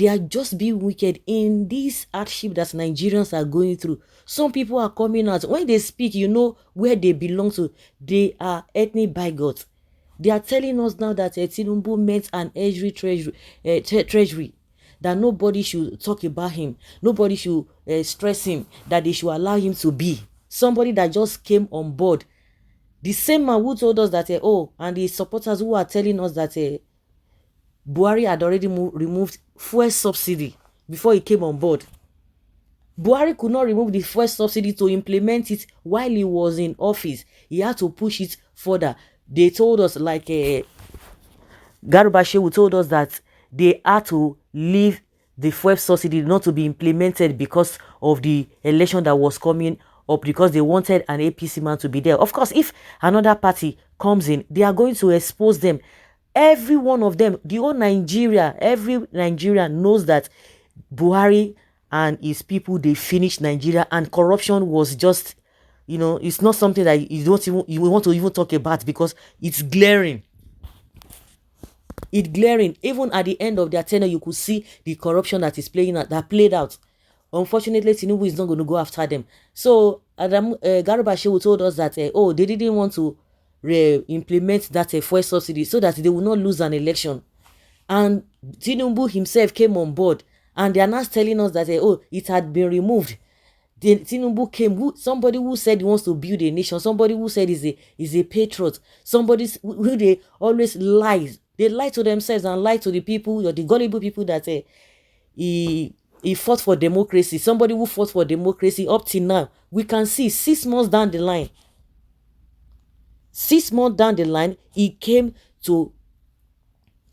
They are just being wicked in this hardship that Nigerians are going through. Some people are coming out. When they speak, you know where they belong to. They are ethnic bigots. They are telling us now that Tinubu met an treasury, that nobody should talk about him. Nobody should stress him, that they should allow him to be. Somebody that just came on board. The same man who told us that, and the supporters who are telling us that Buhari had already removed fuel subsidy before he came on board. Buhari could not remove the fuel subsidy to implement it while he was in office. He had to push it further. They told us, like Garuba Shehu told us, that they had to leave the fuel subsidy not to be implemented because of the election that was coming up, because they wanted an APC man to be there. Of course, if another party comes in, they are going to expose them. Every one of them, the whole Nigeria, every Nigerian knows that Buhari and his people, they finished Nigeria, and corruption was just, it's not something that you want to even talk about, because it's glaring. It's glaring. Even at the end of their tenure, you could see the corruption that is played out. Unfortunately, Tinubu is not going to go after them. So Garuba Shehu told us that they didn't want to implement that fuel subsidy so that they will not lose an election. And Tinubu himself came on board, and they are now telling us that it had been removed. Tinubu came, somebody who said he wants to build a nation, somebody who said is a patriot, somebody who they always lie. They lie to themselves and lie to the people, or the gullible people, that he fought for democracy. Somebody who fought for democracy up till now, we can see 6 months down the line. 6 months down the line, he came to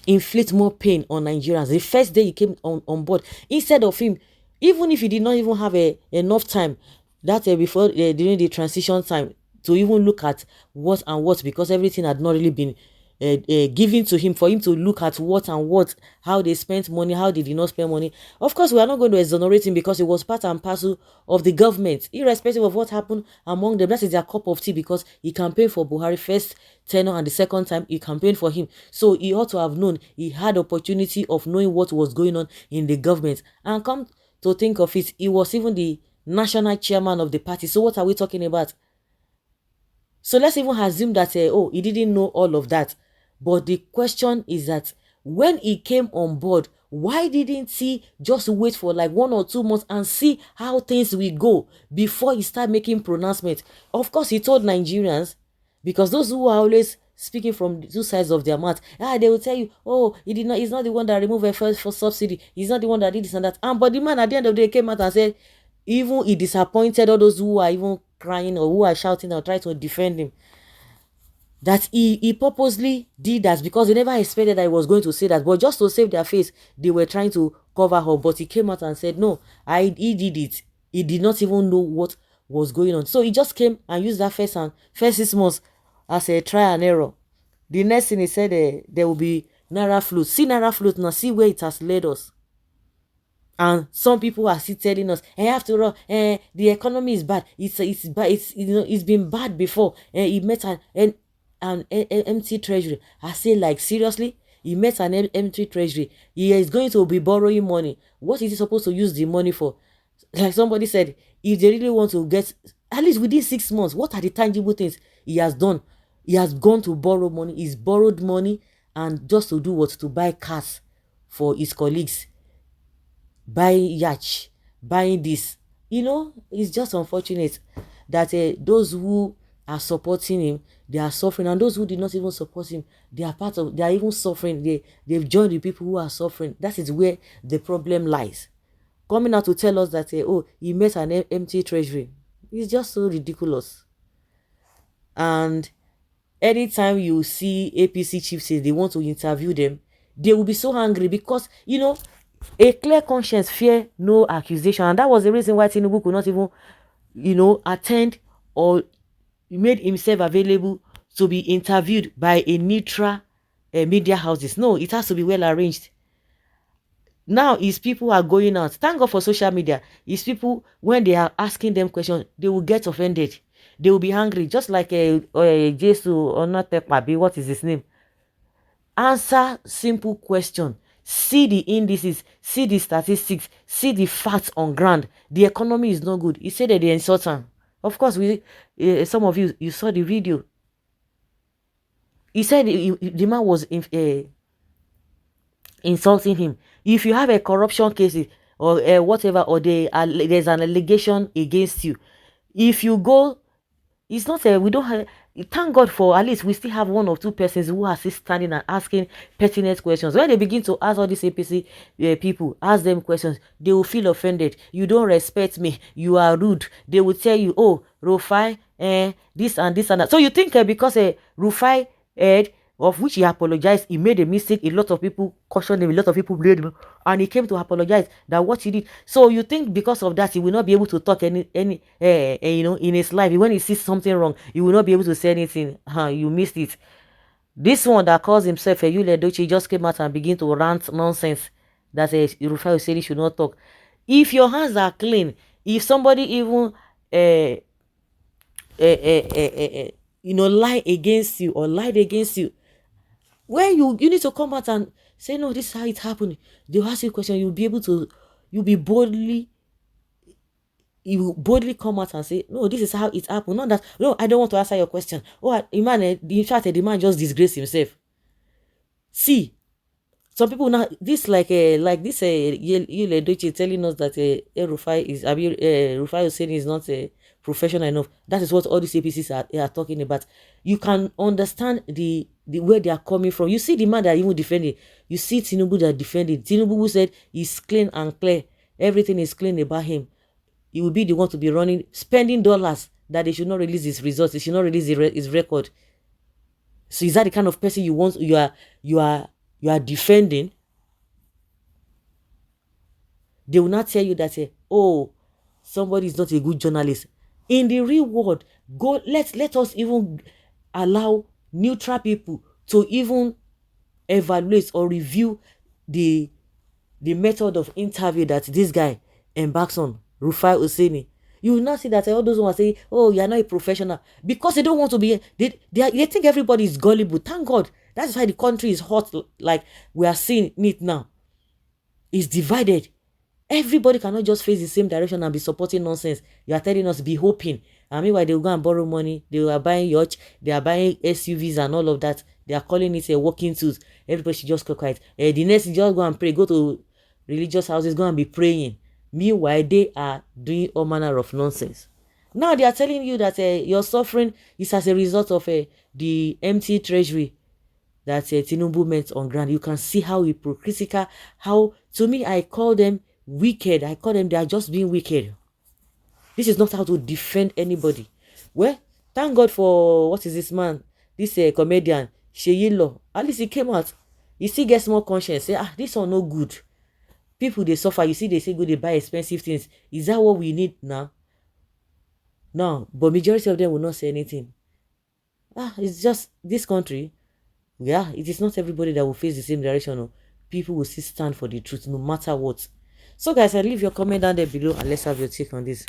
inflict more pain on Nigerians. The first day he came on board, instead of him, even if he did not even have enough time before during the transition time to even look at what and what, because everything had not really been given to him, for him to look at what and what, how they spent money, how they did not spend money. Of course, we are not going to exonerate him, because it was part and parcel of the government, irrespective of what happened among them. That is their cup of tea, because he campaigned for Buhari first tenure, and the second time he campaigned for him. So he ought to have known, he had opportunity of knowing what was going on in the government. And come to think of it, he was even the national chairman of the party. So what are we talking about? So let's even assume that he didn't know all of that. But the question is that when he came on board, why didn't he just wait for like 1 or 2 months and see how things will go before he started making pronouncements? Of course, he told Nigerians, because those who are always speaking from the two sides of their mouth, they will tell you, he's not the one that removed a for subsidy, he's not the one that did this and that. But the man at the end of the day came out and said, even he disappointed all those who are even crying or who are shouting or trying to defend him, that he purposely did that, because they never expected that he was going to say that. But just to save their face, they were trying to cover her. But he came out and said, no, he did it. He did not even know what was going on. So he just came and used that first 6 months as a trial and error. The next thing he said, there will be Naira float. See Naira float now, see where it has led us. And some people are still telling us, after all, the economy is bad. It's bad. It's been bad before. He met an empty treasury. I say, like, seriously, he met an empty treasury. He is going to be borrowing money. What is he supposed to use the money for? Like somebody said, if they really want to get, at least within 6 months, what are the tangible things he has done? He has gone to borrow money. He's borrowed money, and just to do what? To buy cars for his colleagues, buying yacht, buying this. It's just unfortunate that those who are supporting him, they are suffering, and those who did not even support him, they are even suffering. They've joined the people who are suffering. That is where the problem lies. Coming out to tell us that he met an empty treasury, it's just so ridiculous. And anytime you see APC chiefs say they want to interview them, they will be so angry, because a clear conscience fear no accusation. And that was the reason why Tinubu could not even attend, or made himself available to be interviewed by a neutral media houses. No, it has to be well arranged. Now his people are going out. Thank God for social media. His people, when they are asking them questions, they will get offended. They will be angry, just like Jesus or not Pabi, what is his name? Answer simple question. see the indices, see the statistics, see the facts on ground. The economy is not good. He said that they insult him. Of course, some of you saw the video. He said the man was insulting him. If you have a corruption case or whatever, or there's an allegation against you, if you go, it's not a we don't have. Thank God for at least we still have one or two persons who are still standing and asking pertinent questions. When they begin to ask all these APC people, ask them questions, they will feel offended. You don't respect me. You are rude. They will tell you, oh, Rufai, this and this and that. So you think because Rufai of which he apologized, he made a mistake. A lot of people cautioned him, a lot of people blamed him, and he came to apologize that what he did. So you think because of that he will not be able to talk any in his life? When he sees something wrong, he will not be able to say anything. You missed it. This one that calls himself a Yule Dochi just came out and begin to rant nonsense that Rufai said he should not talk. If your hands are clean, if somebody even lie against you or lied against you, when you need to come out and say, no, this is how it happened. They'll ask you a question. You boldly come out and say, no, this is how it happened. Not that, no, I don't want to answer your question. Oh, in fact, the man just disgraced himself. See, some people now, this like this Yule Doche telling us that Rufai Hussein is not professional enough. That is what all these APCs are talking about. You can understand the where they are coming from. You see the man that even defending. You see Tinubu that defending. Tinubu who said he's clean and clear. Everything is clean about him. He will be the one to be running, spending dollars that they should not release his results. They should not release his record. So is that the kind of person you are defending? They will not tell you that oh, somebody is not a good journalist. In the real world, let us even allow neutral people to even evaluate or review the method of interview that this guy embarks on, Rufai Hussein. You will not see that all those ones say, oh, you are not a professional, because they don't want to be, they think everybody is gullible. Thank God. That's why the country is hot, like we are seeing it now. It's divided. Everybody cannot just face the same direction and be supporting nonsense. You are telling us be hoping. And meanwhile, they will go and borrow money. They are buying yachts. They are buying SUVs and all of that. They are calling it a walking tools. Everybody should just go quiet. The next is just go and pray. Go to religious houses. Go and be praying. Meanwhile, they are doing all manner of nonsense. Now they are telling you that your suffering is as a result of the empty treasury that Tinubu met on ground. You can see how hypocritical, how, to me, I call them wicked. I call them, they are just being wicked. This is not how to defend anybody. Well, thank God for, what is this man? This comedian, Sheyilo. At least he came out. He still gets more conscience. Say, this one no good. People, they suffer. You see, they say go, they buy expensive things. Is that what we need now? No, but majority of them will not say anything. It's just this country. Yeah, it is not everybody that will face the same direction. No. People will still stand for the truth no matter what. So guys, I leave your comment down there below and let's have your take on this.